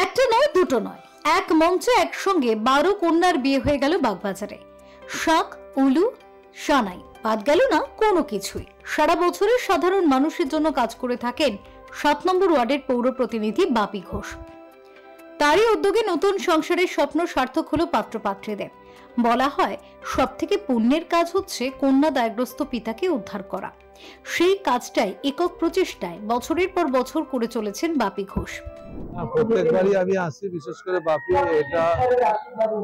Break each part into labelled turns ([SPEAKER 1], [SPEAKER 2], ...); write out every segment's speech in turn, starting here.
[SPEAKER 1] একটা নয় দুটো নয়, এক মঞ্চে একসঙ্গে 12 কন্যার বিয়ে হয়ে গেল বাগবাজারে। শাক, উলু, সানাই বাদ গেল না কোনো কিছুই। সারা বছরের সাধারণ মানুষের জন্য কাজ করে থাকেন 7 নম্বর ওয়ার্ডের পৌর প্রতিনিধি বাপি ঘোষ। তারই উদ্যোগে নতুন সংসারের স্বপ্ন সার্থক হলো পাত্রপাত্রীদের। বলা হয় সবথেকে পুণ্যের কাজ হচ্ছে কন্যা দায়গ্রস্ত পিতাকে উদ্ধার করা। সেই কাজটাই একক প্রচেষ্টায় বছরের পর বছর করে চলেছেন বাপি ঘোষ।
[SPEAKER 2] প্রত্যেকবারই আমি আসি, বিশেষ করে বাপি এটা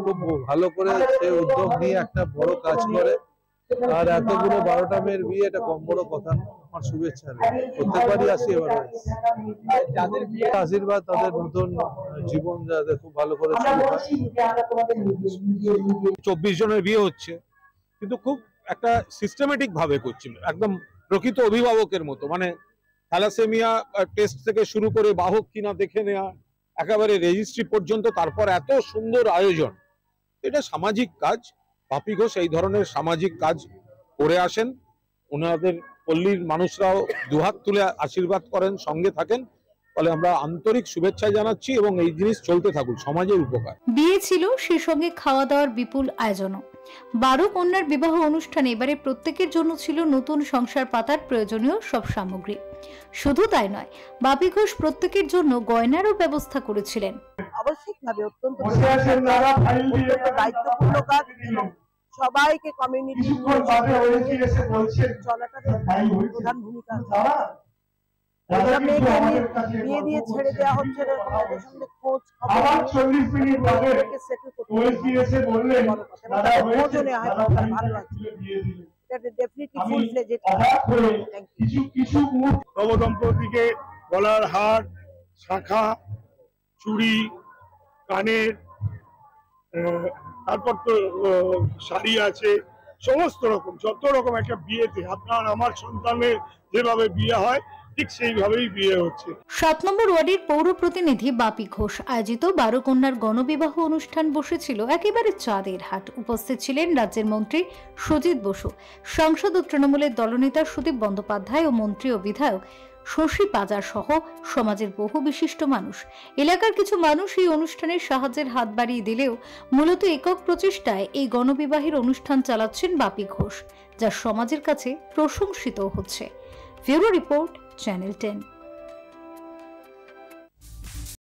[SPEAKER 2] খুব ভালো করে সে উদ্যোগ নিয়ে একটা বড় কাজ করে। আর এতগুলো 12টা মেয়ের বিয়ে, এটা কম বড় কথা না। আমার শুভেচ্ছা, প্রত্যেকবারই আসি। এবারে যাদের বিয়ে আশীর্বাদ, তাদের নতুন জীবন যাতে খুব ভালো করে শুরু হয়।
[SPEAKER 3] 24 জনের বিয়ে হচ্ছে, কিন্তু খুব একটা সিস্টেমেটিক ভাবে করছি, একদম প্রকৃত অভিভাবকের মতো। মানে থ্যালাসেমিয়া টেস্ট থেকে শুরু করে বাহক কিনা দেখে নেওয়া, একেবারে রেজিস্ট্রি পর্যন্ত, তারপর এত সুন্দর আয়োজন। এটা সামাজিক কাজ। বাপি ঘোষ এই ধরনের সামাজিক কাজ করে আসেন। ওনাদের পল্লীর মানুষরাও দুহাত তুলে আশীর্বাদ করেন, সঙ্গে থাকেন। ফলে আমরা আন্তরিক শুভেচ্ছা জানাচ্ছি এবং এই জিনিস চলতে থাকুক, সমাজের উপকার।
[SPEAKER 1] বিয়ে ছিল, সে সঙ্গে খাওয়া দাওয়ার বিপুল আয়োজনও। 12 কন্যার বিবাহ অনুষ্ঠানে এবারে প্রত্যেকের জন্য ছিল নতুন সংসার পাতার প্রয়োজনীয় সব সামগ্রী। শুধু তাই নয়, বাপি ঘোষ প্রত্যেকের জন্য গয়নারও ব্যবস্থা করেছিলেন।
[SPEAKER 4] আবশ্যিকভাবে অত্যন্ত দায়িত্বপূর্ণ কাজ এবং সবাইকে কমিউনিটি চলাটা প্রধান ভূমিকা। বিয়ে দিয়ে ছেড়ে দেওয়া হচ্ছে, খোঁজ ভালো আছে।
[SPEAKER 5] নবদম্পতিকে গলার হার, শাখা, চুড়ি, কানের, তারপর তো শাড়ি আছে, সমস্ত রকম যত রকম একটা বিয়েতে আপনার আমার সন্তানের যেভাবে বিয়ে হয় ঠিক সেইভাবেই বিয়ে হচ্ছে।
[SPEAKER 1] 7 নম্বর ওয়ার্ডের পৌর প্রতিনিধি বাপি ঘোষ আয়োজিত 12 কন্যার গণবিবাহ অনুষ্ঠান বসেছিল একেবারে চাঁদের হাট। উপস্থিত ছিলেন রাজ্যের মন্ত্রী সুজিত বসু, সাংসদ ও তৃণমূলের দলনেতা সুদীপ বন্দ্যোপাধ্যায় ও মন্ত্রী ও বিধায়ক শশী পাজার সহ সমাজের বহু বিশিষ্ট মানুষ। এলাকার কিছু মানুষ এই অনুষ্ঠানের সাহায্যের হাত বাড়িয়ে দিলেও মূলত একক প্রচেষ্টায় এই গণবিবাহের অনুষ্ঠান চালাচ্ছেন বাপি ঘোষ, যা সমাজের কাছে প্রশংসিত হচ্ছে। Bureau report, channel 10।